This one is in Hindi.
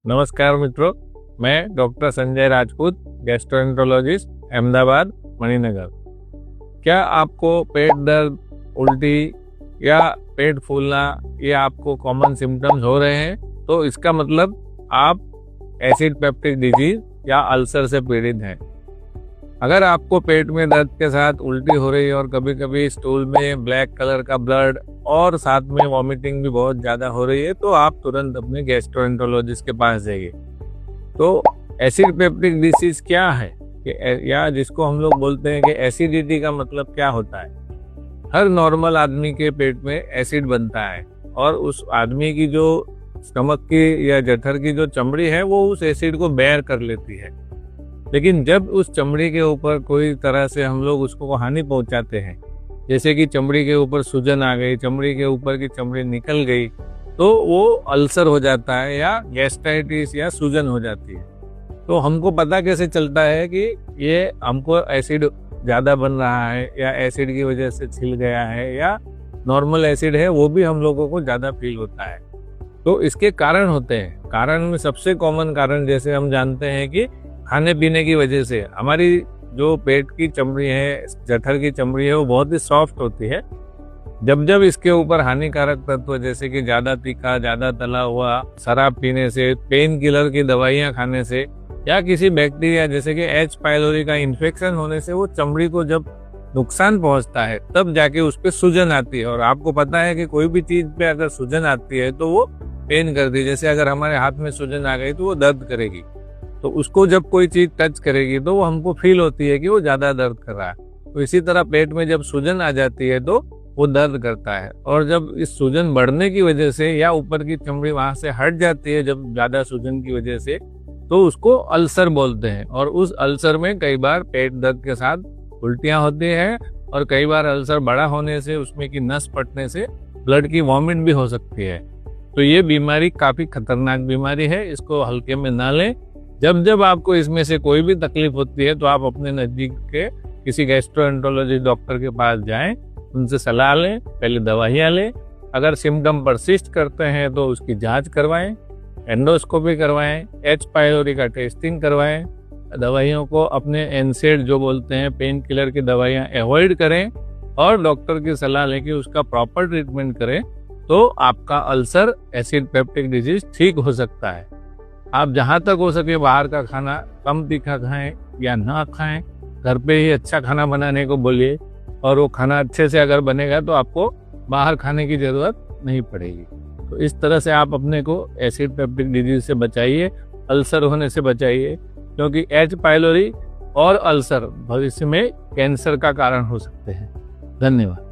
नमस्कार मित्रों, मैं डॉक्टर संजय राजपूत, गैस्ट्रोएंटरोलॉजिस्ट, अहमदाबाद, मणिनगर। क्या आपको पेट दर्द, उल्टी या पेट फूलना ये आपको कॉमन सिम्टम्स हो रहे हैं? तो इसका मतलब आप एसिड पेप्टिक डिजीज या अल्सर से पीड़ित हैं। अगर आपको पेट में दर्द के साथ उल्टी हो रही है और कभी कभी स्टूल में ब्लैक कलर का ब्लड और साथ में वॉमिटिंग भी बहुत ज़्यादा हो रही है, तो आप तुरंत अपने गैस्ट्रोएंटरोलॉजिस्ट के पास जाइए। तो एसिड पेप्टिक डिसीज क्या है, या जिसको हम लोग बोलते हैं कि एसिडिटी का मतलब क्या होता है? हर नॉर्मल आदमी के पेट में एसिड बनता है और उस आदमी की जो स्टमक की या जठर की जो चमड़ी है वो उस एसिड को बेयर कर लेती है। लेकिन जब उस चमड़ी के ऊपर कोई तरह से हम लोग उसको हानि पहुंचाते हैं, जैसे कि चमड़ी के ऊपर सूजन आ गई, चमड़ी के ऊपर की चमड़ी निकल गई, तो वो अल्सर हो जाता है या गैस्ट्राइटिस या सूजन हो जाती है। तो हमको पता कैसे चलता है कि ये हमको एसिड ज़्यादा बन रहा है या एसिड की वजह से छिल गया है या नॉर्मल एसिड है, वो भी हम लोगों को ज़्यादा फील होता है। तो इसके कारण होते हैं। कारण में सबसे कॉमन कारण जैसे हम जानते हैं कि खाने पीने की वजह से हमारी जो पेट की चमड़ी है, जठर की चमड़ी है, वो बहुत ही सॉफ्ट होती है। जब जब इसके ऊपर हानिकारक तत्व जैसे कि ज़्यादा तीखा, ज़्यादा तला हुआ, शराब पीने से, पेन किलर की दवाइयाँ खाने से या किसी बैक्टीरिया जैसे कि एच पाइलोरी का इन्फेक्शन होने से वो चमड़ी को जब नुकसान पहुंचता है, तब जाके उस पर सूजन आती है। और आपको पता है कि कोई भी चीज़ पे अगर सूजन आती है तो वो पेन करती है। जैसे अगर हमारे हाथ में सूजन आ गई तो वो दर्द करेगी, तो उसको जब कोई चीज टच करेगी तो वो हमको फील होती है कि वो ज्यादा दर्द कर रहा है। तो इसी तरह पेट में जब सूजन आ जाती है तो वो दर्द करता है। और जब इस सूजन बढ़ने की वजह से या ऊपर की चमड़ी वहां से हट जाती है जब ज्यादा सूजन की वजह से, तो उसको अल्सर बोलते हैं। और उस अल्सर में कई बार पेट दर्द के साथ उल्टियां होती हैं और कई बार अल्सर बड़ा होने से उसमें की नस फटने से ब्लड की वॉमिट भी हो सकती है। तो ये बीमारी काफी खतरनाक बीमारी है, इसको हल्के में ना लें। जब जब आपको इसमें से कोई भी तकलीफ होती है तो आप अपने नज़दीक के किसी गैस्ट्रोएंटरोलॉजिस्ट डॉक्टर के पास जाएं, उनसे सलाह लें, पहले दवाइयाँ लें। अगर सिम्टम परसिस्ट करते हैं तो उसकी जांच करवाएं, एंडोस्कोपी करवाएं, एच पाइलोरी का टेस्टिंग करवाएं। दवाइयों को अपने एनसेड जो बोलते हैं पेन किलर की दवाइयाँ अवॉइड करें और डॉक्टर की सलाह लेके उसका प्रॉपर ट्रीटमेंट करें, तो आपका अल्सर, एसिड पेप्टिक डिजीज ठीक हो सकता है। आप जहाँ तक हो सके बाहर का खाना कम तीखा खाएं या ना खाएं। घर पे ही अच्छा खाना बनाने को बोलिए, और वो खाना अच्छे से अगर बनेगा तो आपको बाहर खाने की ज़रूरत नहीं पड़ेगी। तो इस तरह से आप अपने को एसिड पेप्टिक डिजीज से बचाइए, अल्सर होने से बचाइए, क्योंकि एच पाइलोरी और अल्सर भविष्य में कैंसर का कारण हो सकते हैं। धन्यवाद।